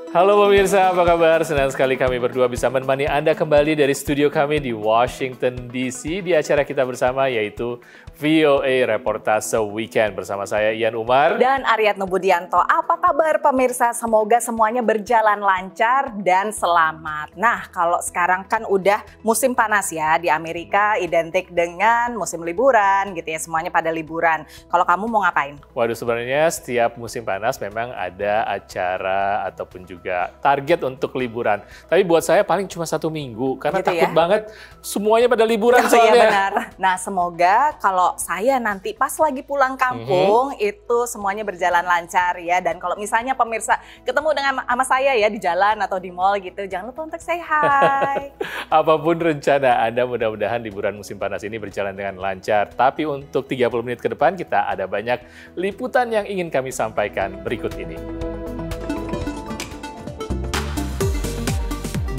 Halo pemirsa, apa kabar? Senang sekali kami berdua bisa menemani Anda kembali dari studio kami di Washington DC di acara kita bersama yaitu VOA Reportase Weekend bersama saya Ian Umar dan Aryatno Budianto. Apa kabar pemirsa? Semoga semuanya berjalan lancar dan selamat. Nah, kalau sekarang kan udah musim panas ya, di Amerika identik dengan musim liburan gitu ya, semuanya pada liburan. Kalau kamu mau ngapain? Waduh, sebenarnya setiap musim panas memang ada acara ataupun juga target untuk liburan. Tapi buat saya paling cuma 1 minggu karena gitu takut ya? banget semuanya pada liburan Iya soalnya. benar. Nah, semoga kalau saya nanti pas lagi pulang kampung itu semuanya berjalan lancar ya. Dan kalau misalnya pemirsa ketemu dengan sama saya ya di jalan atau di mall gitu, jangan lupa untuk say hi. Apapun rencana Anda, mudah-mudahan liburan musim panas ini berjalan dengan lancar. Tapi untuk 30 menit ke depan kita ada banyak liputan yang ingin kami sampaikan berikut ini.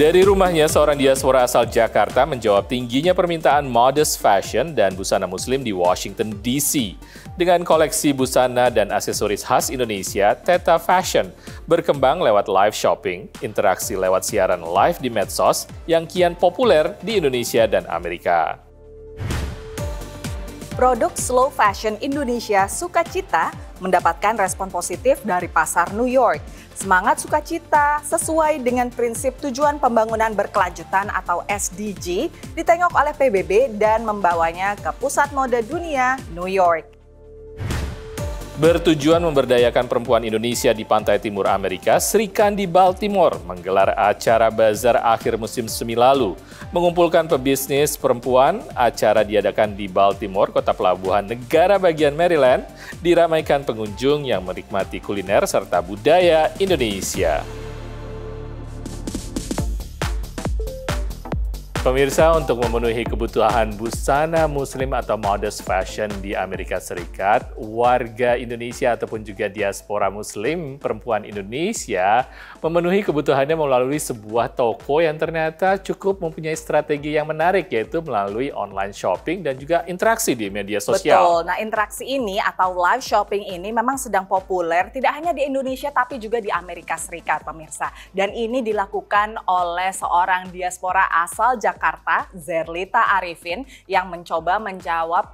Dari rumahnya, seorang diaspora asal Jakarta menjawab tingginya permintaan modest fashion dan busana muslim di Washington, D.C. Dengan koleksi busana dan aksesoris khas Indonesia, Theta Fashion berkembang lewat live shopping, interaksi lewat siaran live di medsos yang kian populer di Indonesia dan Amerika. Produk slow fashion Indonesia Sukacita mendapatkan respon positif dari pasar New York. Semangat Sukacita sesuai dengan prinsip tujuan pembangunan berkelanjutan atau SDG ditengok oleh PBB dan membawanya ke pusat mode dunia New York. Bertujuan memberdayakan perempuan Indonesia di pantai timur Amerika, Sri Kandi Baltimore menggelar acara bazar akhir musim semi lalu. Mengumpulkan pebisnis perempuan, acara diadakan di Baltimore, kota pelabuhan negara bagian Maryland, diramaikan pengunjung yang menikmati kuliner serta budaya Indonesia. Pemirsa, untuk memenuhi kebutuhan busana muslim atau modest fashion di Amerika Serikat, warga Indonesia ataupun juga diaspora muslim perempuan Indonesia memenuhi kebutuhannya melalui sebuah toko yang ternyata cukup mempunyai strategi yang menarik, yaitu melalui online shopping dan juga interaksi di media sosial. Betul, nah interaksi ini atau live shopping ini memang sedang populer tidak hanya di Indonesia tapi juga di Amerika Serikat pemirsa. Dan ini dilakukan oleh seorang diaspora asal Jakarta, Zerlita Arifin, yang mencoba menjawab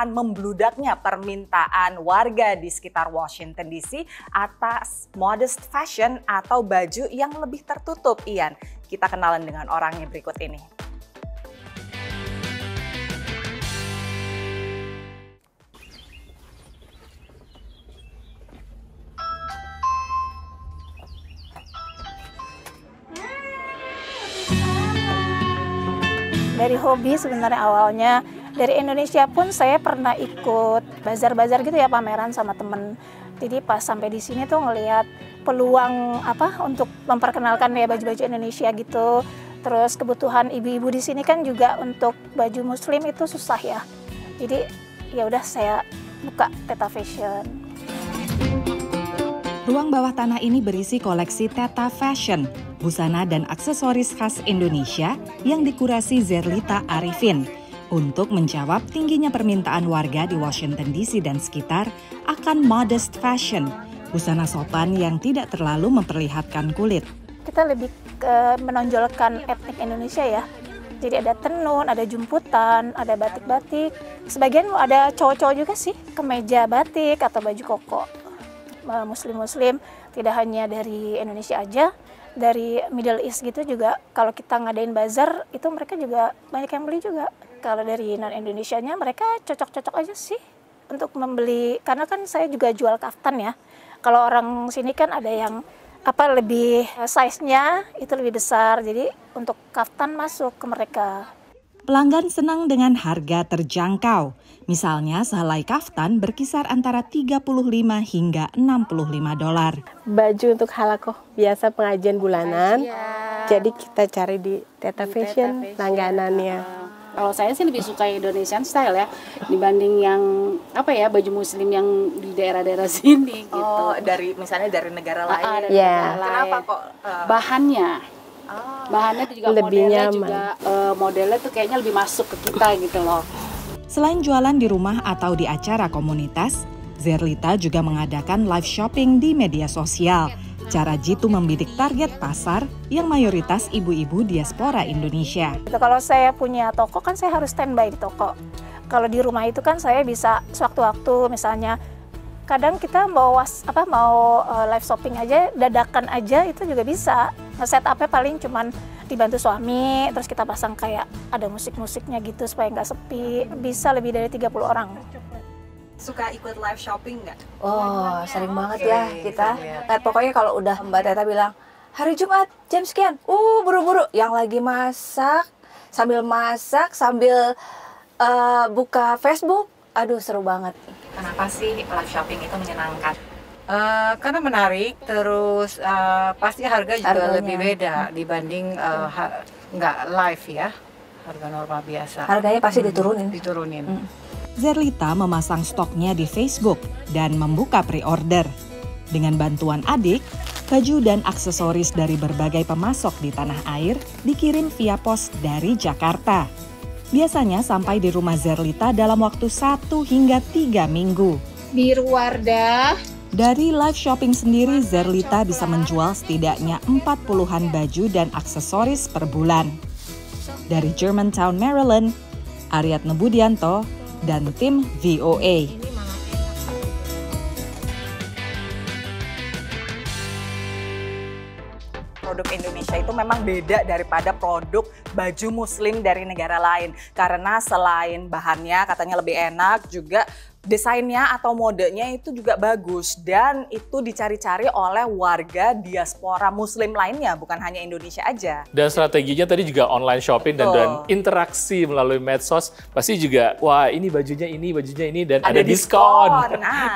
membludaknya permintaan warga di sekitar Washington DC atas modest fashion atau baju yang lebih tertutup. Ian, kita kenalan dengan orangnya berikut ini. Dari hobi sebenarnya awalnya, dari Indonesia pun saya pernah ikut bazar-bazar gitu ya, pameran sama temen. Jadi pas sampai di sini tuh ngelihat peluang untuk memperkenalkan ya baju-baju Indonesia gitu. Terus kebutuhan ibu-ibu di sini kan juga untuk baju muslim itu susah ya. Jadi ya udah saya buka Theta Fashion. Ruang bawah tanah ini berisi koleksi Theta Fashion, busana dan aksesoris khas Indonesia yang dikurasi Zerlita Arifin untuk menjawab tingginya permintaan warga di Washington DC dan sekitar akan modest fashion, busana sopan yang tidak terlalu memperlihatkan kulit. Kita lebih menonjolkan etnik Indonesia ya. Jadi ada tenun, ada jumputan, ada batik-batik. Sebagian ada cowok-cowok juga sih, kemeja batik atau baju koko. Muslim-muslim tidak hanya dari Indonesia aja, dari Middle East gitu juga. Kalau kita ngadain bazar itu mereka juga banyak yang beli juga. Kalau dari non-Indonesianya mereka cocok-cocok aja sih untuk membeli, karena kan saya juga jual kaftan ya. Kalau orang sini kan ada yang lebih size-nya itu lebih besar, jadi untuk kaftan masuk ke mereka. Pelanggan senang dengan harga terjangkau. Misalnya sehelai kaftan berkisar antara 35 hingga 65 dolar. Baju untuk halakoh biasa pengajian bulanan. Jadi kita cari di Theta Fashion langganannya. Kalau saya sih lebih suka Indonesian style ya dibanding yang baju muslim yang di daerah-daerah sini gitu. Oh, misalnya dari negara lain. Ya. Kenapa kok bahannya? Bahannya itu juga lebih modelnya nyaman. juga modelnya tuh kayaknya lebih masuk ke kita gitu loh. Selain jualan di rumah atau di acara komunitas, Zerlita juga mengadakan live shopping di media sosial. cara Jitu membidik target pasar yang mayoritas ibu-ibu diaspora Indonesia. Kalau saya punya toko kan saya harus standby di toko. Kalau di rumah itu kan saya bisa sewaktu-waktu, misalnya kadang kita mau live shopping aja, dadakan aja itu juga bisa. Setup-nya paling cuman dibantu suami, terus kita pasang kayak ada musik-musiknya gitu supaya nggak sepi. Bisa lebih dari 30 orang. Suka ikut live shopping nggak? Oh, sering banget ya kita. Nah, pokoknya kalau udah Mbak Teta bilang, hari Jumat jam sekian, buru-buru. Yang lagi masak, sambil buka Facebook, aduh seru banget. Kenapa sih live shopping itu menyenangkan? Karena menarik, terus pasti harga juga Harganya lebih beda dibanding nggak live ya, harga normal biasa. Harganya pasti diturunin. Zerlita memasang stoknya di Facebook dan membuka pre-order. Dengan bantuan adik, baju dan aksesoris dari berbagai pemasok di tanah air dikirim via pos dari Jakarta. Biasanya sampai di rumah Zerlita dalam waktu 1 hingga 3 minggu. Biru Wardah. Dari live shopping sendiri, Zerlita bisa menjual setidaknya 40-an baju dan aksesoris per bulan. Dari Germantown, Maryland, Aryatna Budianto, dan tim VOA. Produk Indonesia itu memang beda daripada produk baju muslim dari negara lain. Karena selain bahannya katanya lebih enak, juga desainnya atau modenya itu juga bagus. Dan itu dicari-cari oleh warga diaspora muslim lainnya, bukan hanya Indonesia aja. Dan strateginya tadi juga online shopping dan interaksi melalui medsos. Pasti juga, wah ini bajunya ini, dan ada diskon.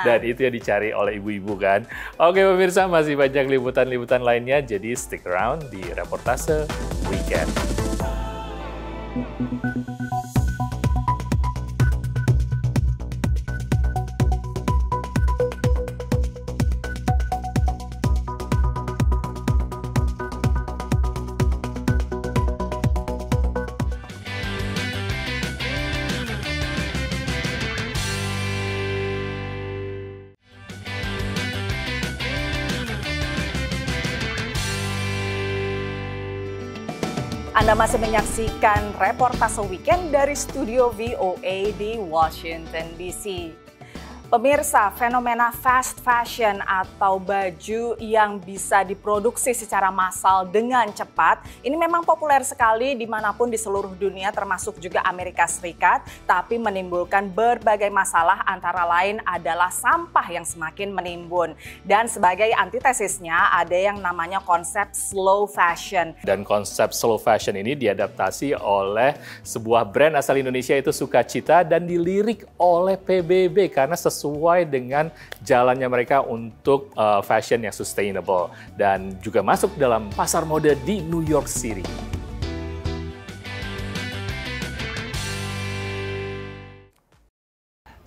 Dan itu yang dicari oleh ibu-ibu kan. Oke pemirsa, masih banyak liputan-liputan lainnya, jadi stick around di Reportase Weekend. Anda masih menyaksikan Reportase Weekend dari studio VOA di Washington DC. Pemirsa, fenomena fast fashion atau baju yang bisa diproduksi secara massal dengan cepat, ini memang populer sekali dimanapun di seluruh dunia termasuk juga Amerika Serikat, tapi menimbulkan berbagai masalah antara lain adalah sampah yang semakin menimbun. Dan sebagai antitesisnya ada yang namanya konsep slow fashion. Dan konsep slow fashion ini diadaptasi oleh sebuah brand asal Indonesia itu Sukacita dan dilirik oleh PBB karena sesuai dengan jalannya mereka untuk fashion yang sustainable dan juga masuk dalam pasar mode di New York City.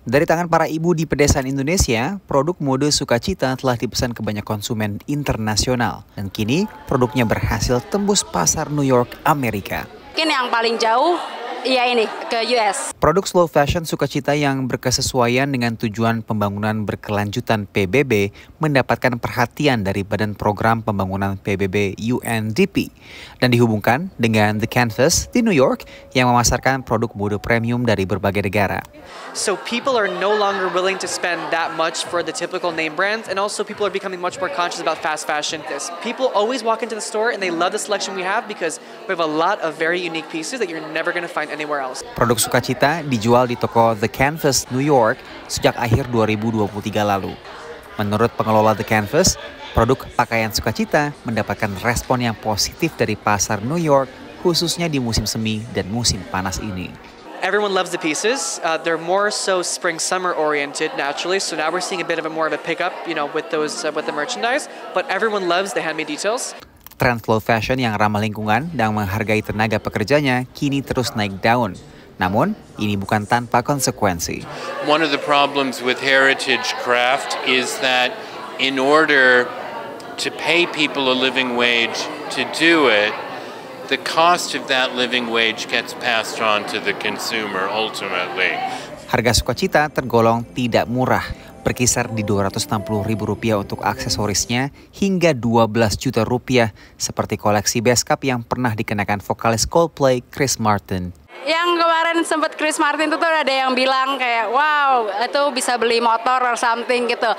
Dari tangan para ibu di pedesaan Indonesia, produk mode Sukacita telah dipesan ke banyak konsumen internasional. Dan kini produknya berhasil tembus pasar New York, Amerika. Mungkin yang paling jauh, ya ini, ke US. Produk slow fashion Sukacita yang berkesesuaian dengan tujuan pembangunan berkelanjutan PBB mendapatkan perhatian dari Badan Program Pembangunan PBB UNDP dan dihubungkan dengan The Canvas di New York yang memasarkan produk mode premium dari berbagai negara. So people are no longer willing to spend that much for the typical name brands, and also people are becoming much more conscious about fast fashion. People always walk into the store and they love the selection we have because we have a lot of very unique pieces that you're never going to find anywhere else. Produk Sukacita dijual di toko The Canvas New York sejak akhir 2023 lalu. Menurut pengelola The Canvas, produk pakaian Sukacita mendapatkan respon yang positif dari pasar New York, khususnya di musim semi dan musim panas ini. Everyone loves the pieces. They're more so spring-summer oriented naturally. So now we're seeing a bit of more of a pickup, with the merchandise. But everyone loves the handmade details. Tren slow fashion yang ramah lingkungan dan menghargai tenaga pekerjanya kini terus naik daun. Namun, ini bukan tanpa konsekuensi. One of the problems with heritage craft is that in order to pay people a living wage to do it, the cost of that living wage gets passed on to the consumer ultimately. Harga Sukacita tergolong tidak murah, berkisar di Rp260.000 untuk aksesorisnya hingga Rp12 juta seperti koleksi base cap yang pernah dikenakan vokalis Coldplay Chris Martin. Yang kemarin sempat Chris Martin itu tuh ada yang bilang kayak wow itu bisa beli motor or something gitu.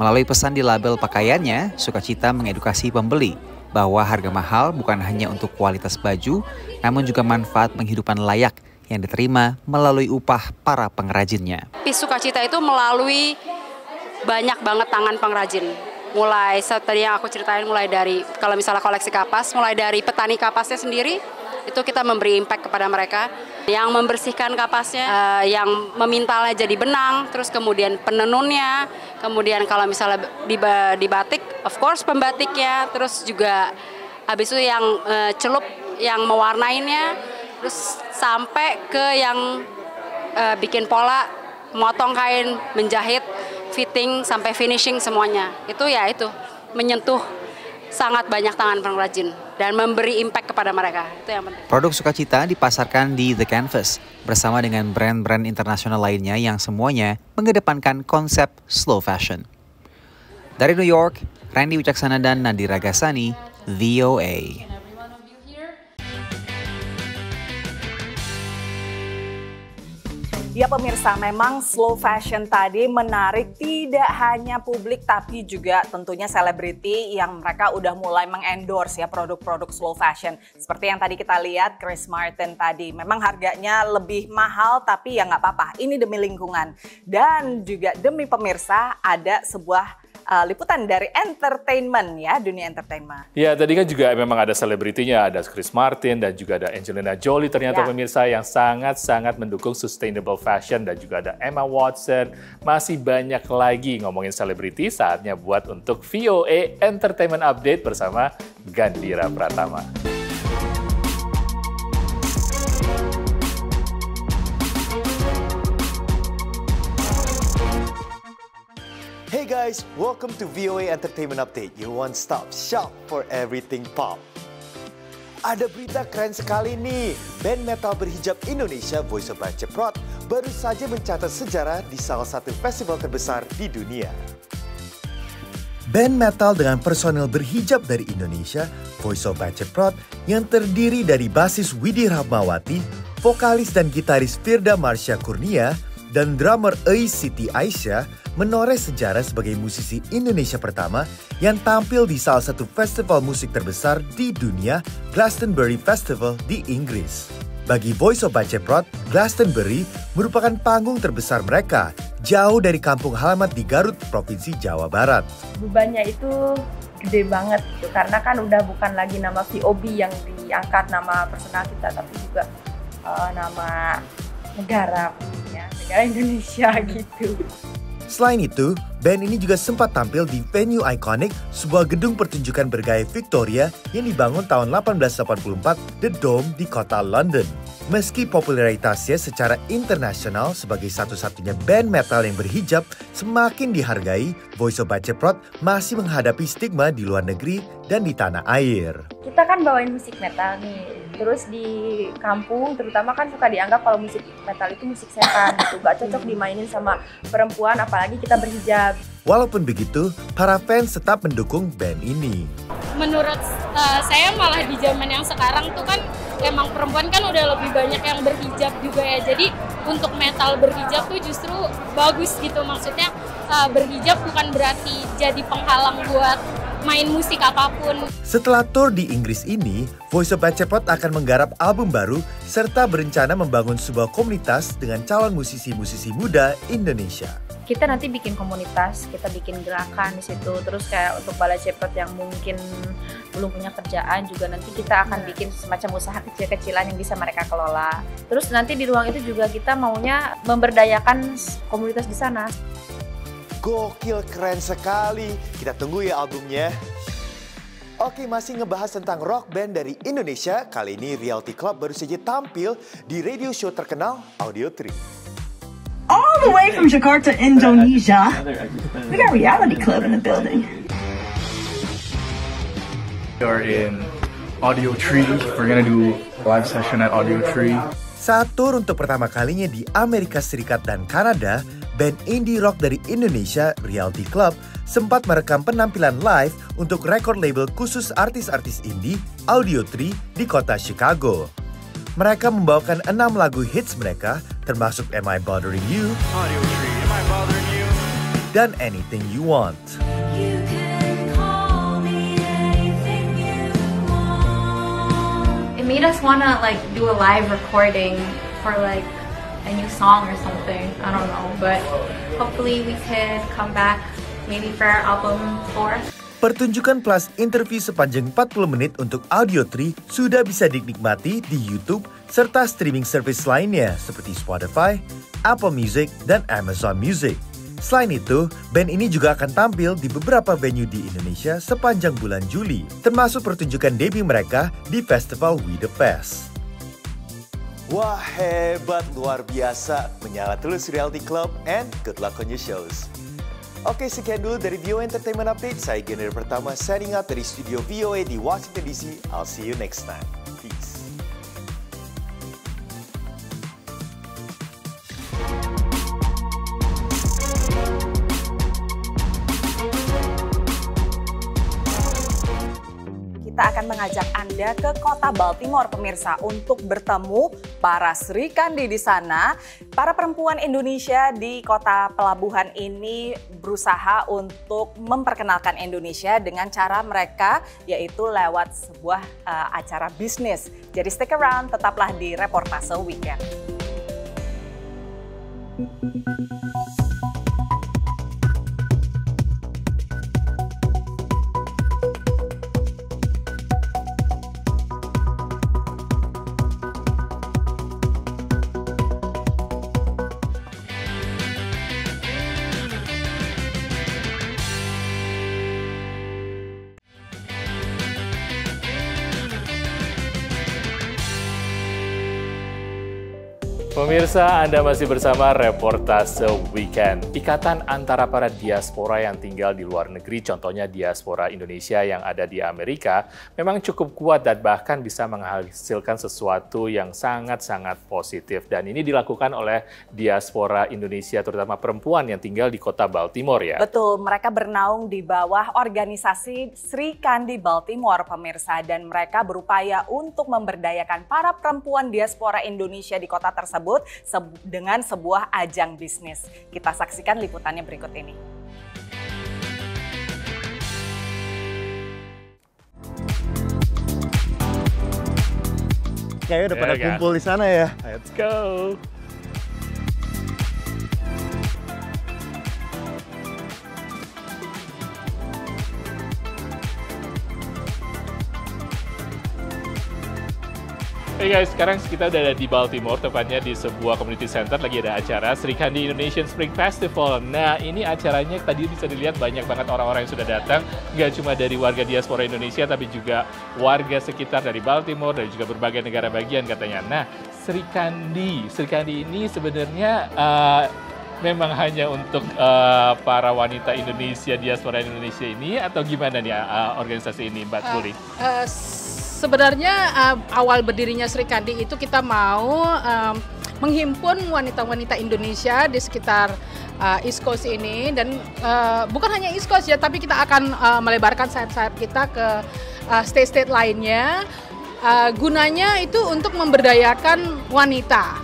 Melalui pesan di label pakaiannya, Sukacita mengedukasi pembeli bahwa harga mahal bukan hanya untuk kualitas baju, namun juga manfaat penghidupan layak yang diterima melalui upah para pengrajinnya. Sukacita itu melalui banyak banget tangan pengrajin. Mulai tadi yang aku ceritain, mulai dari kalau misalnya koleksi kapas, mulai dari petani kapasnya sendiri, itu kita memberi impact kepada mereka. Yang membersihkan kapasnya, yang memintalnya jadi benang, terus kemudian penenunnya, kemudian kalau misalnya di batik, of course pembatiknya, terus juga habis itu yang celup, yang mewarnainya, terus sampai ke yang bikin pola, motong kain, menjahit, fitting, sampai finishing semuanya. Itu ya itu, menyentuh sangat banyak tangan pengrajin dan memberi impact kepada mereka. Itu yang penting. Produk Sukacita dipasarkan di The Canvas bersama dengan brand-brand internasional lainnya yang semuanya mengedepankan konsep slow fashion. Dari New York, Randy Wicaksana dan Nadira Gasani, VOA. Ya pemirsa, memang slow fashion tadi menarik tidak hanya publik tapi juga tentunya selebriti yang mereka udah mulai mengendorse ya produk-produk slow fashion. Seperti yang tadi kita lihat Chris Martin tadi, memang harganya lebih mahal tapi ya nggak apa-apa, ini demi lingkungan. Dan juga demi pemirsa ada sebuah liputan dari entertainment ya, dunia entertainment. Ya tadi kan juga memang ada selebritinya, ada Chris Martin dan juga ada Angelina Jolie ternyata pemirsa yang sangat-sangat mendukung sustainable fashion dan juga ada Emma Watson. Masih banyak lagi ngomongin selebriti, saatnya buat untuk VOA Entertainment Update bersama Gandhira Pratama. Hey guys, welcome to VOA Entertainment Update, your one-stop shop for everything pop. Ada berita keren sekali nih, band metal berhijab Indonesia Voice of Baceprot baru saja mencatat sejarah di salah satu festival terbesar di dunia. Band metal dengan personel berhijab dari Indonesia, Voice of Baceprot, yang terdiri dari basis Widi Rahmawati, vokalis dan gitaris Firda Marsha Kurnia, dan drummer Siti Aisyah, menoreh sejarah sebagai musisi Indonesia pertama yang tampil di salah satu festival musik terbesar di dunia, Glastonbury Festival di Inggris. Bagi Voice of Baceprot, Glastonbury merupakan panggung terbesar mereka, jauh dari kampung halaman di Garut, Provinsi Jawa Barat. Bebannya itu gede banget gitu, karena kan udah bukan lagi nama VOB yang diangkat nama personal kita, tapi juga nama negara, ya, negara Indonesia gitu. Selain itu, band ini juga sempat tampil di venue ikonik, sebuah gedung pertunjukan bergaya Victoria yang dibangun tahun 1884, The Dome di kota London. Meski popularitasnya secara internasional sebagai satu-satunya band metal yang berhijab semakin dihargai, Voice of Baceprot masih menghadapi stigma di luar negeri dan di tanah air. Kita kan bawain musik metal nih, terus di kampung terutama kan suka dianggap kalau musik metal itu musik setan gitu, gak cocok dimainin sama perempuan apalagi kita berhijab. Walaupun begitu, para fans tetap mendukung band ini. Menurut saya malah di zaman yang sekarang tuh kan emang perempuan kan udah lebih banyak yang berhijab juga ya, jadi untuk metal berhijab tuh justru bagus gitu, maksudnya berhijab bukan berarti jadi penghalang buat main musik apapun. Setelah tour di Inggris ini, Voice of Baceprot akan menggarap album baru serta berencana membangun sebuah komunitas dengan calon musisi-musisi muda Indonesia. Kita nanti bikin komunitas, kita bikin gerakan di situ. Terus kayak untuk Baceprot yang mungkin belum punya kerjaan juga nanti kita akan bikin semacam usaha kecil-kecilan yang bisa mereka kelola. Terus nanti di ruang itu juga kita maunya memberdayakan komunitas di sana. Gokil, keren sekali. Kita tunggu ya albumnya. Oke, masih ngebahas tentang rock band dari Indonesia. Kali ini Reality Club baru saja tampil di radio show terkenal Audio 3. All the way from Jakarta, Indonesia, we got Reality Club in the building. We are in Audio 3. We're gonna do a live session at Audio 3. Saat tur untuk pertama kalinya di Amerika Serikat dan Kanada, band indie rock dari Indonesia, Reality Club, sempat merekam penampilan live untuk record label khusus artis-artis indie, Audio Tree, di kota Chicago. Mereka membawakan 6 lagu hits mereka, termasuk Am I Bothering You, Audio Tree, Am I Bothering You, dan Anything You Want. It made us wanna like do a live recording for like a new song or something. I don't know, but hopefully we could come back maybe for our album tour. Pertunjukan plus interview sepanjang 40 menit untuk Audio Tree sudah bisa dinikmati di YouTube serta streaming service lainnya seperti Spotify, Apple Music, dan Amazon Music. Selain itu, band ini juga akan tampil di beberapa venue di Indonesia sepanjang bulan Juli, termasuk pertunjukan debut mereka di Festival We The Fest. Wah, hebat, luar biasa. Menyala terus Reality Club, and good luck on your shows. Oke, sekian dulu dari VOA Entertainment Update. Saya Gener Pertama, signing out dari studio VOA di Washington DC. I'll see you next time. Peace. Kita akan mengajak Anda ke kota Baltimore, pemirsa, untuk bertemu para Sri Kandi di sana. Para perempuan Indonesia di kota pelabuhan ini berusaha untuk memperkenalkan Indonesia dengan cara mereka, yaitu lewat sebuah acara bisnis. Jadi stick around, tetaplah di Reportase Weekend. Pemirsa, Anda masih bersama Reportase Weekend. Ikatan antara para diaspora yang tinggal di luar negeri, contohnya diaspora Indonesia yang ada di Amerika, memang cukup kuat dan bahkan bisa menghasilkan sesuatu yang sangat-sangat positif. Dan ini dilakukan oleh diaspora Indonesia, terutama perempuan yang tinggal di kota Baltimore ya. Betul, mereka bernaung di bawah organisasi Sri Kandi Baltimore, pemirsa. Dan mereka berupaya untuk memberdayakan para perempuan diaspora Indonesia di kota tersebut dengan sebuah ajang bisnis. Kita saksikan liputannya berikut ini. Kayaknya udah pada kumpul di sana ya. Let's go. Hey guys, sekarang kita udah ada di Baltimore, tepatnya di sebuah community center, lagi ada acara Sri Kandi Indonesian Spring Festival. Nah, ini acaranya tadi bisa dilihat banyak banget orang-orang yang sudah datang, nggak cuma dari warga diaspora Indonesia, tapi juga warga sekitar dari Baltimore, dan juga berbagai negara bagian katanya. Nah, Sri Kandi ini sebenarnya memang hanya untuk para wanita Indonesia, diaspora Indonesia ini, atau gimana nih organisasi ini, Mbak Tuli? Sebenarnya awal berdirinya Sri Kandi itu kita mau menghimpun wanita-wanita Indonesia di sekitar East Coast ini, dan bukan hanya East Coast ya, tapi kita akan melebarkan sayap-sayap kita ke state-state lainnya. Gunanya itu untuk memberdayakan wanita.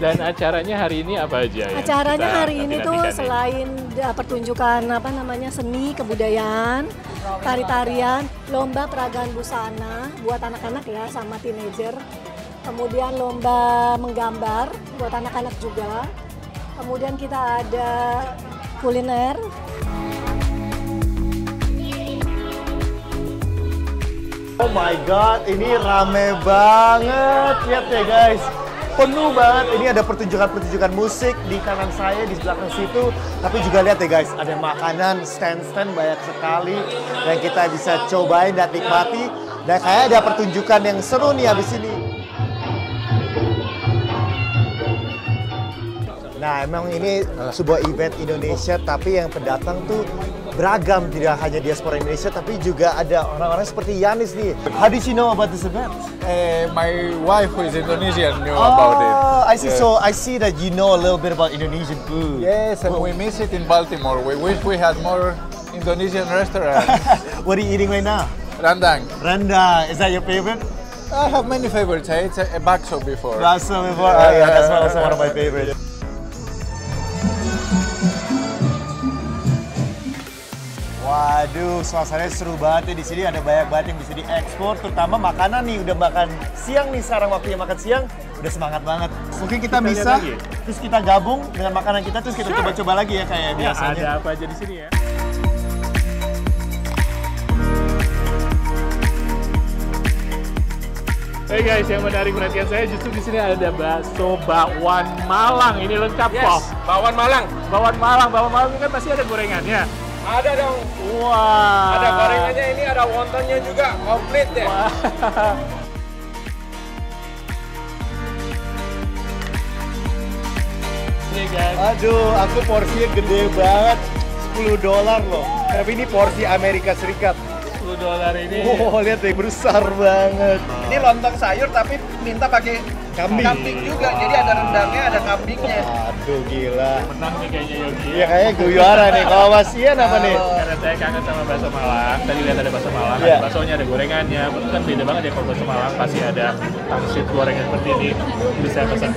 Dan acaranya hari ini apa aja? Acaranya hari ini tuh selain pertunjukan seni kebudayaan, tari-tarian, lomba peragaan busana buat anak-anak ya sama teenager. Kemudian lomba menggambar buat anak-anak juga. Kemudian kita ada kuliner. Oh my god, ini rame banget. Lihat ya guys. Penuh banget, ini ada pertunjukan-pertunjukan musik di kanan saya, di belakang situ. Tapi juga lihat ya guys, ada makanan, stand-stand banyak sekali yang kita bisa cobain dan nikmati. Dan kayak ada pertunjukan yang seru nih habis ini. Nah, emang ini sebuah event Indonesia, tapi yang pendatang tuh beragam, tidak hanya diaspora Indonesia, tapi juga ada orang-orang seperti Yanis nih. How did you know about this event? My wife, who is Indonesian, knew about it. Oh, I see. Yeah. So I see that you know a little bit about Indonesian food. Yes, and we miss it in Baltimore. We wish we had more Indonesian restaurants. What are you eating right now? Rendang. Rendang. Is that your favorite? I have many favorites. I ate a bakso before. Bakso before? Oh yeah, that's also one of my favorites. Waduh, suasananya seru banget ya. Di sini ada banyak banget yang bisa diekspor, terutama makanan nih. Udah makan siang nih, sekarang waktunya makan siang. Udah semangat banget. Mungkin kita bisa, terus kita gabung dengan makanan kita, terus kita coba-coba lagi ya kayak biasanya. Ada apa aja di sini ya? Hey guys, yang menarik perhatian saya justru di sini ada bakso bakwan Malang. Ini lengkap kok. Bakwan Malang. Bakwan Malang, bakwan Malang kan pasti ada gorengannya. Ada dong. Wah. Ada gorengannya, ini ada wontonnya juga, komplit deh. Ini guys. Aduh, aku porsinya gede banget. $10 loh. Tapi ini porsi Amerika Serikat. $10 ini. Oh, lihat deh, besar banget. Ini lontong sayur tapi minta pakai kambing juga. Jadi ada rendangnya, ada kambingnya. Aduh, gila. Menang nih kayaknya Yogi. Iya, kayaknya gue juara nih. Kalau Mas Ian apa nih? Karena saya kangen sama bakso Malang. Tadi lihat ada bakso Malang, ada baksonya, ada gorengannya. Itu kan beda banget ya kalau bakso Malang. Pasti ada pangsit gorengan seperti ini. Jadi saya pesan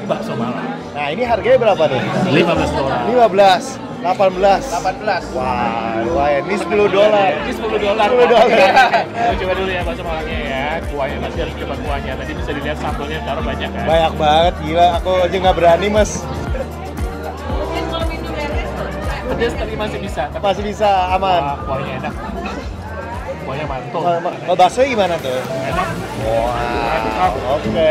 bakso Malang. Nah, ini harganya berapa nih? $15. 15. 18. Wah, lumayan. Ini $10. Ini $10. Kita coba dulu ya bakso Malangnya ya. Kuahnya masih harus coba kuahnya. Tadi bisa dilihat sambalnya taruh banyak kan? Banyak banget, gila. Aku aja nggak berani, Mas. Pedas tapi masih bisa. Masih bisa, aman. Wah, kuahnya enak. Kuahnya mantul. Kalau baksonya gimana tuh? Enak. Wah, oke.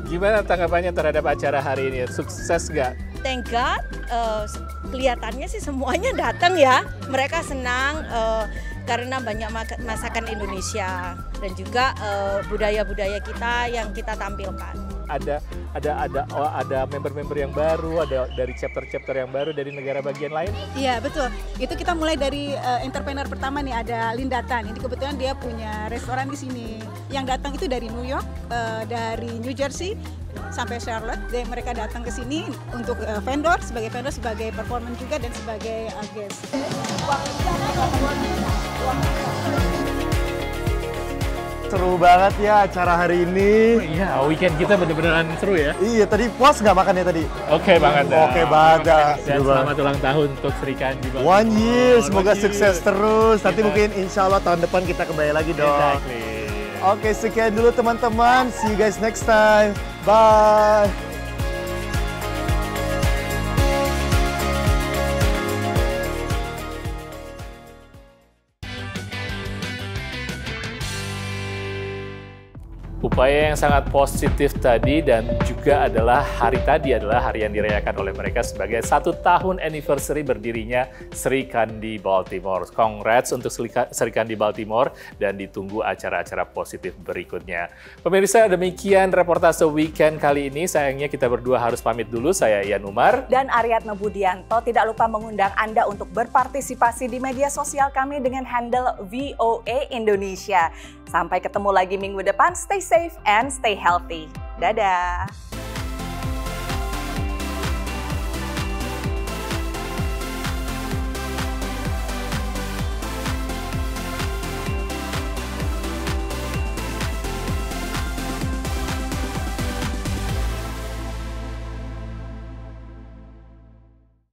Gimana tanggapannya terhadap acara hari ini? Sukses nggak? Thank God, kelihatannya sih semuanya datang ya. Mereka senang karena banyak masakan Indonesia dan juga budaya-budaya kita yang kita tampilkan. Ada member-member yang baru, ada dari chapter-chapter yang baru dari negara bagian lain? Iya, betul. Itu kita mulai dari entrepreneur pertama nih, ada Linda Tan. Ini kebetulan dia punya restoran di sini. Yang datang itu dari New York, dari New Jersey sampai Charlotte. Dan mereka datang ke sini untuk vendor, sebagai performer juga dan sebagai guest. Seru banget ya acara hari ini. Iya, weekend kita bener-beneran seru ya. Iya, tadi puas nggak makannya tadi? Oke banget. Oke banget. Dan selamat ulang tahun untuk Sri Kandi. 1 year, semoga sukses terus. Nanti mungkin insya Allah tahun depan kita kembali lagi dong. Exactly. Oke, sekian dulu teman-teman. See you guys next time. Bye. Upaya yang sangat positif tadi dan juga adalah hari yang dirayakan oleh mereka sebagai 1 tahun anniversary berdirinya Sri Kandi Baltimore. Congrats untuk Sri Kandi Baltimore dan ditunggu acara-acara positif berikutnya. Pemirsa, demikian reportase weekend kali ini. Sayangnya kita berdua harus pamit dulu. Saya Ian Umar dan Aryatna Budianto. Tidak lupa mengundang Anda untuk berpartisipasi di media sosial kami dengan handle VOA Indonesia. Sampai ketemu lagi minggu depan. Stay safe and stay healthy. Dadah!